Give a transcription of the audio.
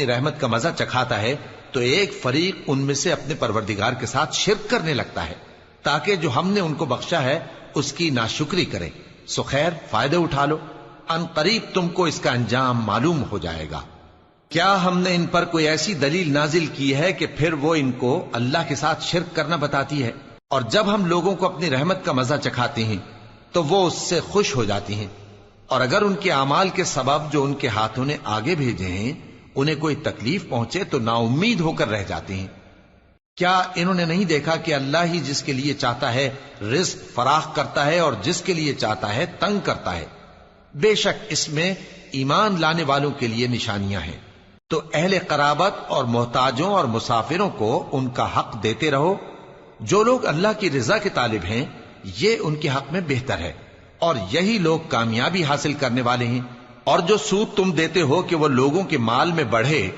رحمت کا مزہ چکھاتا ہے تو ایک فریق ان میں سے اپنے پروردگار کے ساتھ شرک کرنے لگتا ہے تاکہ جو ہم نے ان کو بخشا ہے اس کی ناشکری کریں. سو خیر فائدے اٹھا لو، ان قریب تم کو اس کا انجام معلوم ہو جائے گا. کیا ہم نے ان پر کوئی ایسی دلیل نازل کی ہے کہ پھر وہ ان کو اللہ کے ساتھ شرک کرنا بتاتی ہے؟ اور جب ہم لوگوں کو اپنی رحمت کا مزہ چکھاتے ہیں تو وہ اس سے خوش ہو جاتی ہیں، اور اگر ان کے اعمال کے سبب جو ان کے ہاتھوں نے آگے بھیجے ہیں انہیں کوئی تکلیف پہنچے تو نا امید ہو کر رہ جاتے ہیں. کیا انہوں نے نہیں دیکھا کہ اللہ ہی جس کے لیے چاہتا ہے رزق فراخ کرتا ہے اور جس کے لیے چاہتا ہے تنگ کرتا ہے؟ بے شک اس میں ایمان لانے والوں کے لیے نشانیاں ہیں. تو اہل قرابت اور محتاجوں اور مسافروں کو ان کا حق دیتے رہو. جو لوگ اللہ کی رضا کے طالب ہیں یہ ان کے حق میں بہتر ہے، اور یہی لوگ کامیابی حاصل کرنے والے ہیں. اور جو سود تم دیتے ہو کہ وہ لوگوں کے مال میں بڑھے